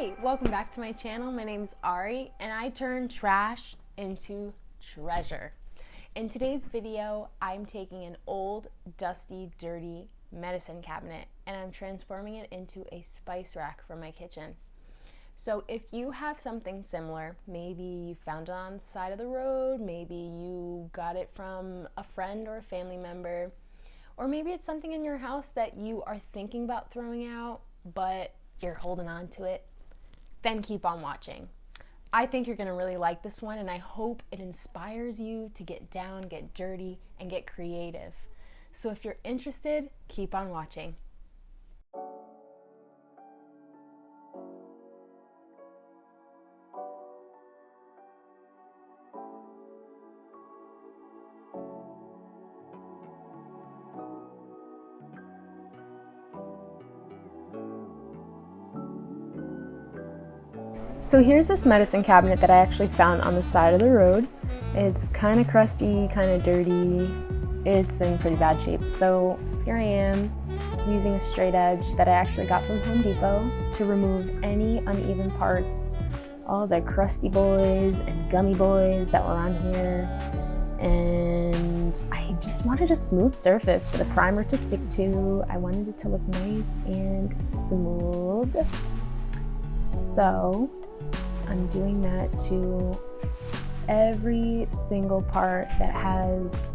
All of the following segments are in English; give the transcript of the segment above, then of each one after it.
Hey, welcome back to my channel. My name's Ari and I turn trash into treasure. In today's video, I'm taking an old, dusty, dirty medicine cabinet and I'm transforming it into a spice rack for my kitchen. So if you have something similar, maybe you found it on the side of the road, maybe you got it from a friend or a family member, or maybe it's something in your house that you are thinking about throwing out, but you're holding on to it, then keep on watching. I think you're gonna really like this one and I hope it inspires you to get down, get dirty, and get creative. So if you're interested, keep on watching. So here's this medicine cabinet that I actually found on the side of the road. It's kind of crusty, kind of dirty. It's in pretty bad shape. So here I am using a straight edge that I actually got from Home Depot to remove any uneven parts, all the crusty boys and gummy boys that were on here. And I just wanted a smooth surface for the primer to stick to. I wanted it to look nice and smooth. So I'm doing that to every single part that has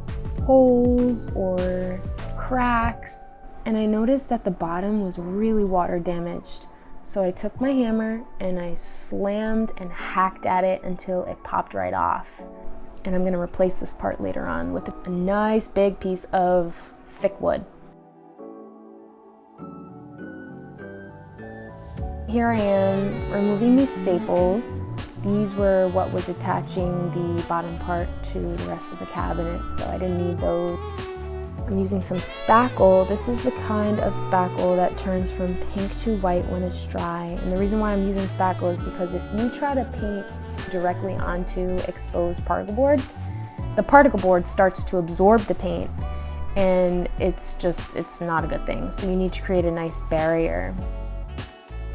holes or cracks. And I noticed that the bottom was really water damaged. So I took my hammer and I slammed and hacked at it until it popped right off. And I'm gonna replace this part later on with a nice big piece of thick wood. Here I am removing these staples. These were what was attaching the bottom part to the rest of the cabinet, so I didn't need those. I'm using some spackle. This is the kind of spackle that turns from pink to white when it's dry. And the reason why I'm using spackle is because if you try to paint directly onto exposed particle board, the particle board starts to absorb the paint and it's not a good thing. So you need to create a nice barrier.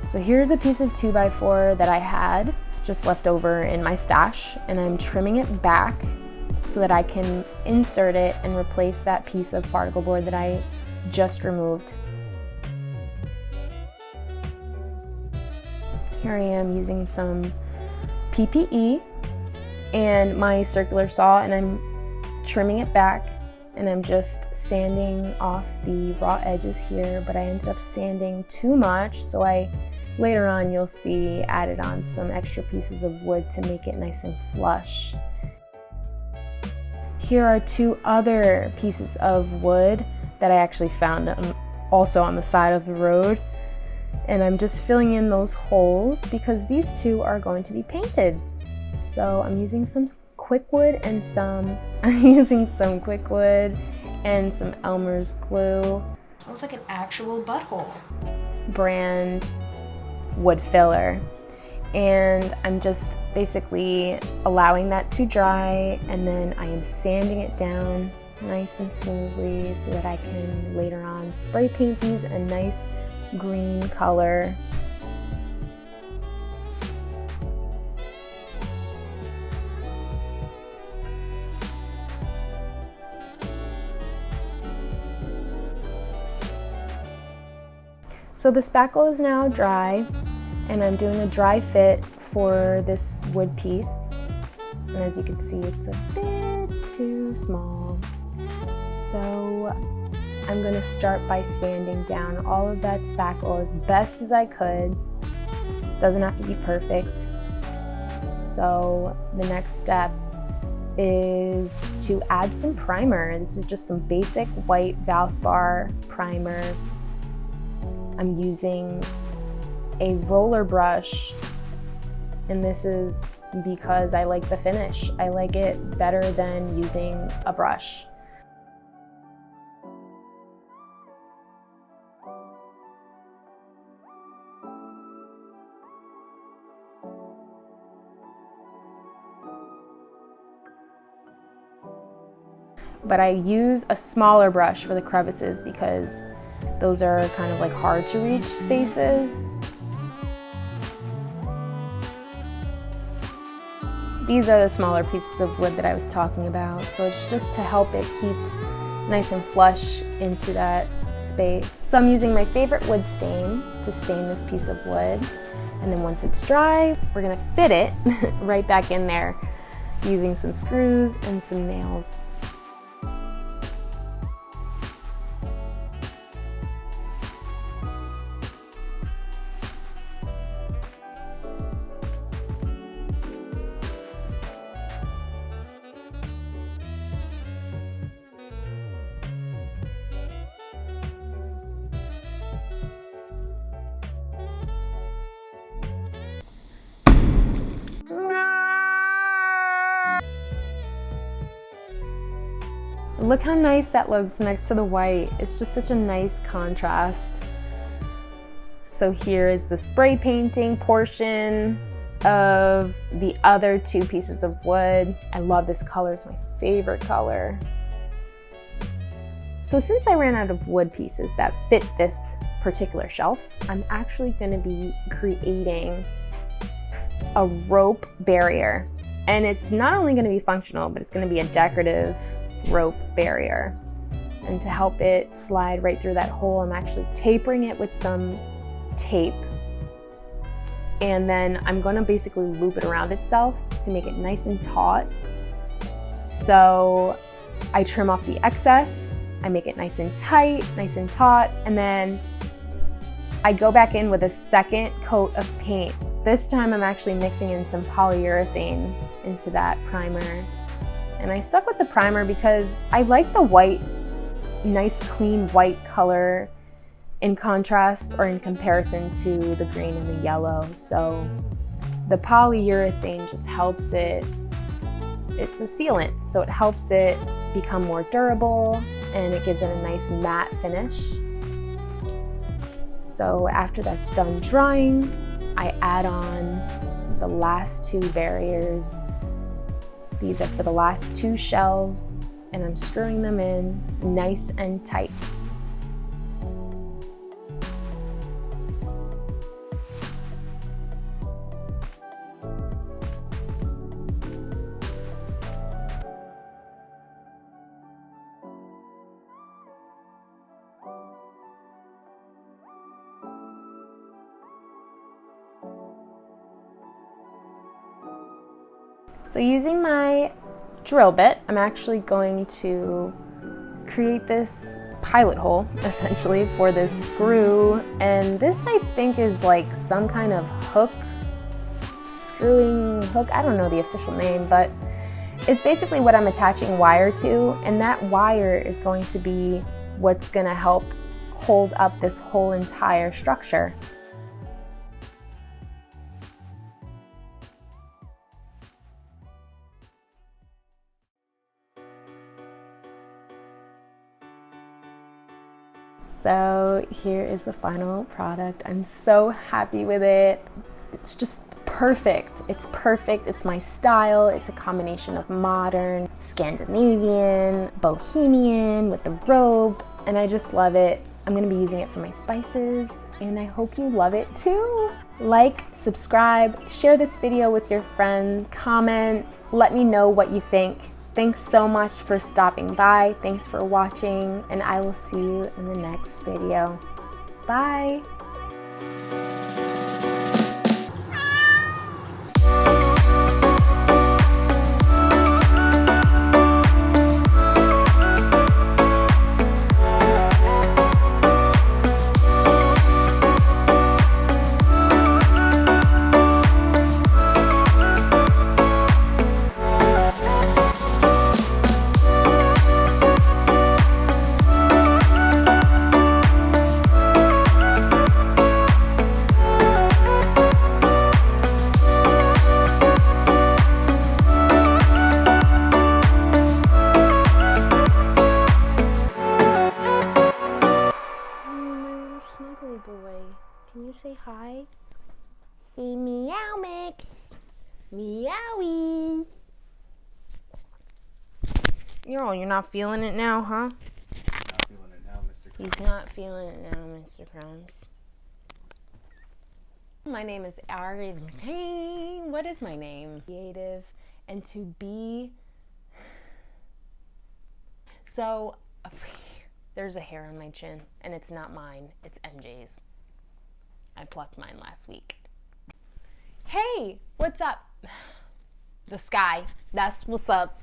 So here's a piece of 2x4 that I had just left over in my stash, and I'm trimming it back so that I can insert it and replace that piece of particle board that I just removed. Here I am using some PPE and my circular saw, and I'm trimming it back, and I'm just sanding off the raw edges here, but I ended up sanding too much, so later on you'll see added on some extra pieces of wood to make it nice and flush. Here are two other pieces of wood that I actually found also on the side of the road, and I'm just filling in those holes because these two are going to be painted. So I'm using some quickwood and some Elmer's glue. Looks like an actual butthole. Brand wood filler, and I'm just basically allowing that to dry, and then I am sanding it down nice and smoothly so that I can later on spray paint these a nice green color. So the spackle is now dry, and I'm doing a dry fit for this wood piece. And as you can see, it's a bit too small. So I'm gonna start by sanding down all of that spackle as best as I could. Doesn't have to be perfect. So the next step is to add some primer. This is just some basic white Valspar primer. I'm using a roller brush, and this is because I like the finish. I like it better than using a brush. But I use a smaller brush for the crevices because those are kind of like hard to reach spaces. These are the smaller pieces of wood that I was talking about. So it's just to help it keep nice and flush into that space. So I'm using my favorite wood stain to stain this piece of wood. And then once it's dry, we're gonna fit it right back in there using some screws and some nails. Look how nice that looks next to the white. It's just such a nice contrast. So here is the spray painting portion of the other two pieces of wood. I love this color, it's my favorite color. So since I ran out of wood pieces that fit this particular shelf, I'm actually gonna be creating a rope barrier. And it's not only gonna be functional, but it's gonna be a decorative rope barrier. And to help it slide right through that hole, I'm actually tapering it with some tape. And then I'm gonna basically loop it around itself to make it nice and taut. So I trim off the excess, I make it nice and tight, nice and taut, and then I go back in with a second coat of paint. This time I'm actually mixing in some polyurethane into that primer. And I stuck with the primer because I like the white, nice clean white color in contrast or in comparison to the green and the yellow. So the polyurethane just helps it, it's a sealant, so it helps it become more durable and it gives it a nice matte finish. So after that's done drying, I add on the last two barriers. These are for the last two shelves, and I'm screwing them in nice and tight. So using my drill bit, I'm actually going to create this pilot hole, essentially, for this screw. And this, I think, is like some kind of hook, screwing hook. I don't know the official name, but it's basically what I'm attaching wire to. And that wire is going to be what's gonna help hold up this whole entire structure. So here is the final product. I'm so happy with it. It's just perfect. It's perfect. It's my style. It's a combination of modern, Scandinavian, bohemian with the robe, and I just love it. I'm gonna be using it for my spices, and I hope you love it too. Like, subscribe, share this video with your friends, comment, let me know what you think. Thanks so much for stopping by. Thanks for watching, and I will see you in the next video. Bye. Boy, can you say hi? Say meow mix. Meowies. You're not feeling it now, huh? Not feeling it now, Mr. Crumbs. He's not feeling it now, Mr. Crumbs. My name is Ari. What is my name? Creative and to be, so there's a hair on my chin and it's not mine, it's MJ's. I plucked mine last week. Hey, what's up? The sky, that's what's up.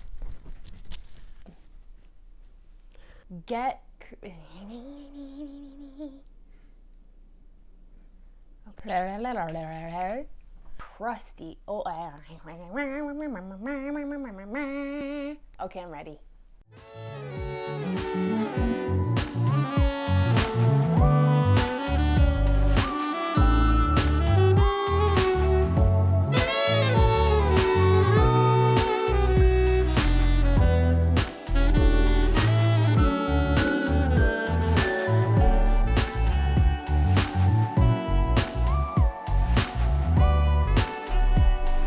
Get Crusty. Oh, okay, I'm ready.